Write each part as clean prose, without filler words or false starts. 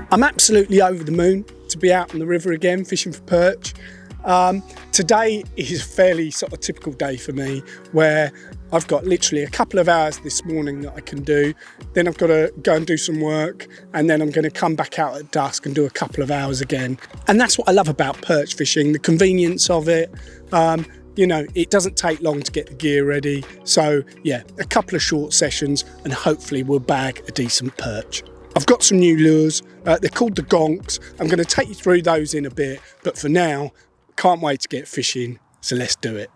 I'm absolutely over the moon to be out on the river again, fishing for perch. Today is a fairly sort of typical day for me, where I've got literally a couple of hours this morning that I can do, then I've got to go and do some work, and then I'm going to come back out at dusk and do a couple of hours again. And that's what I love about perch fishing, the convenience of it. You know, it doesn't take long to get the gear ready. So yeah, a couple of short sessions and hopefully we'll bag a decent perch. I've got some new lures, they're called the Gonks. I'm going to take you through those in a bit, but for now, can't wait to get fishing, so let's do it.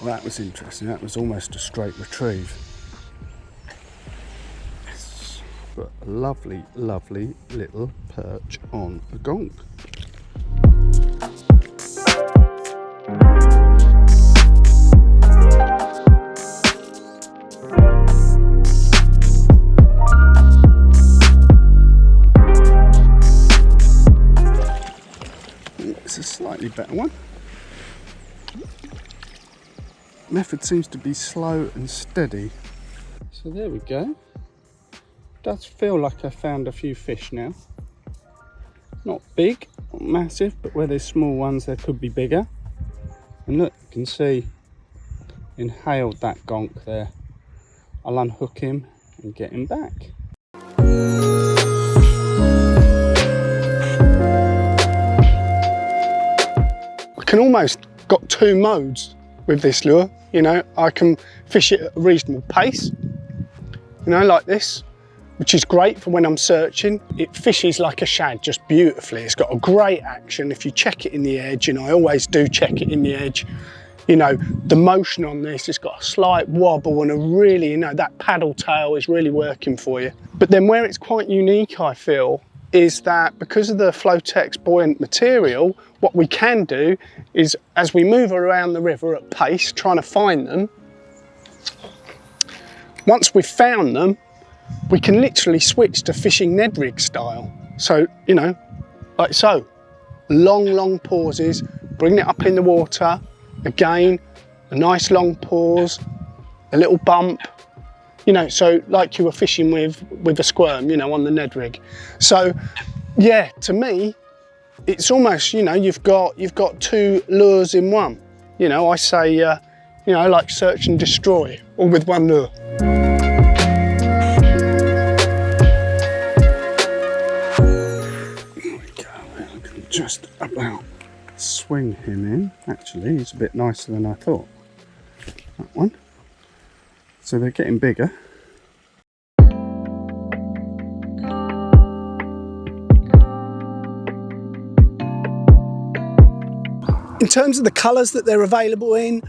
Well, that was interesting, that was almost a straight retrieve. But a lovely, lovely little perch on a gonk. It's a slightly better one. Method seems to be slow and steady. So there we go. Does feel like I found a few fish now. Not big, not massive, but where there's small ones there could be bigger. And look, you can see inhaled that gonk there. I'll unhook him and get him back. I can almost got two modes with this lure. You know, I can fish it at a reasonable pace, you know, like this, which is great for when I'm searching. It fishes like a shad, just beautifully. It's got a great action if you check it in the edge, and I always do check it in the edge. You know, the motion on this, it's got a slight wobble and a really, you know, that paddle tail is really working for you. But then where it's quite unique, I feel, is that because of the Floatex buoyant material, what we can do is, as we move around the river at pace, trying to find them, once we've found them, we can literally switch to fishing Ned Rig style. So, you know, like so, long pauses, bring it up in the water, again, a nice long pause, a little bump, you know, so like you were fishing with a squirm, you know, on the Ned Rig. So yeah, to me, it's almost, you know, you've got two lures in one. You know, I say, you know, like search and destroy, all with one lure. Just about swing him in. Actually, he's a bit nicer than I thought. That one. So they're getting bigger. In terms of the colours that they're available in,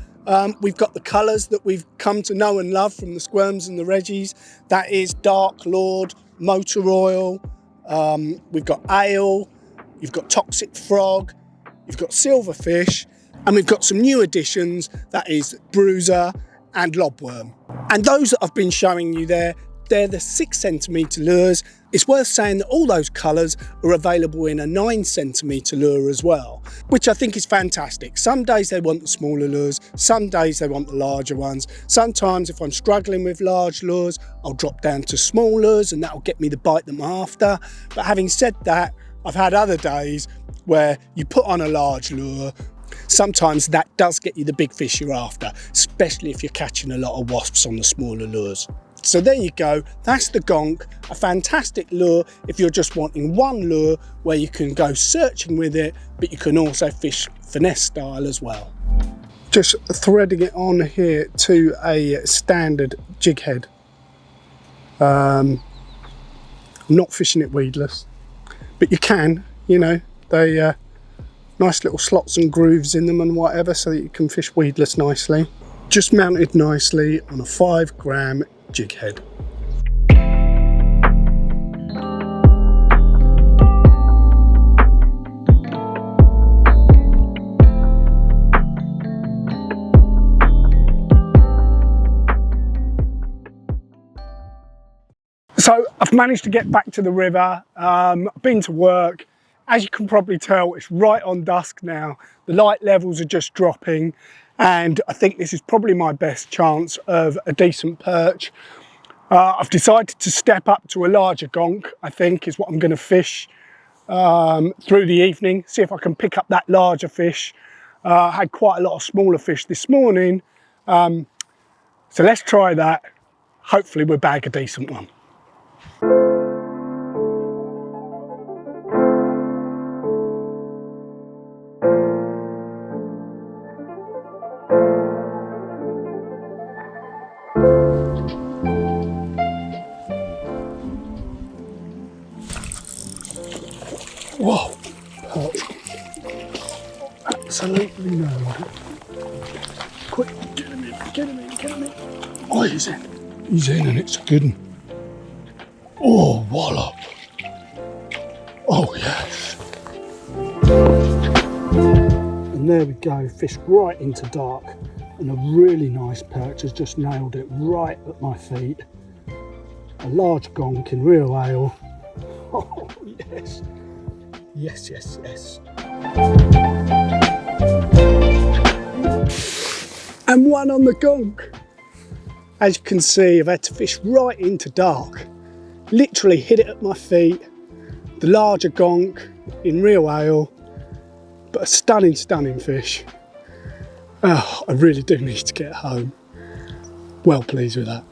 we've got the colours that we've come to know and love from the Squirms and the Reggies. That is Dark Lord, Motor Oil, we've got Ale, you've got Toxic Frog, you've got Silverfish, and we've got some new additions, that is Bruiser and Lobworm. And those that I've been showing you there, they're the 6cm lures. It's worth saying that all those colours are available in a 9cm lure as well, which I think is fantastic. Some days they want the smaller lures, some days they want the larger ones. Sometimes if I'm struggling with large lures, I'll drop down to small lures and that'll get me the bite that I'm after. But having said that, I've had other days where you put on a large lure, sometimes that does get you the big fish you're after, especially if you're catching a lot of wasps on the smaller lures. So there you go, that's the Gonk, a fantastic lure if you're just wanting one lure where you can go searching with it, but you can also fish finesse style as well. Just threading it on here to a standard jig head. I'm not fishing it weedless, but you can, you know, they nice little slots and grooves in them and whatever, so that you can fish weedless nicely. Just mounted nicely on a 5g jig head. So I've managed to get back to the river. I've been to work As you can probably tell, it's right on dusk now. The light levels are just dropping, and I think this is probably my best chance of a decent perch. I've decided to step up to a larger gonk, I think is what I'm going to fish through the evening, see if I can pick up that larger fish. I had quite a lot of smaller fish this morning, so let's try that. Hopefully we'll bag a decent one. Whoa, perch. Absolutely no. Quick, get him in, get him in, get him in. Oh, he's in. He's in and it's a good one. Oh, wallop. Oh, yes. And there we go, fish right into dark. And a really nice perch has just nailed it right at my feet. A large gonk in real ale. Oh, yes. Yes, yes, yes. And one on the gonk. As you can see, I've had to fish right into dark. Literally hit it at my feet. The larger gonk in real ale, but a stunning, stunning fish. Oh, I really do need to get home. Well pleased with that.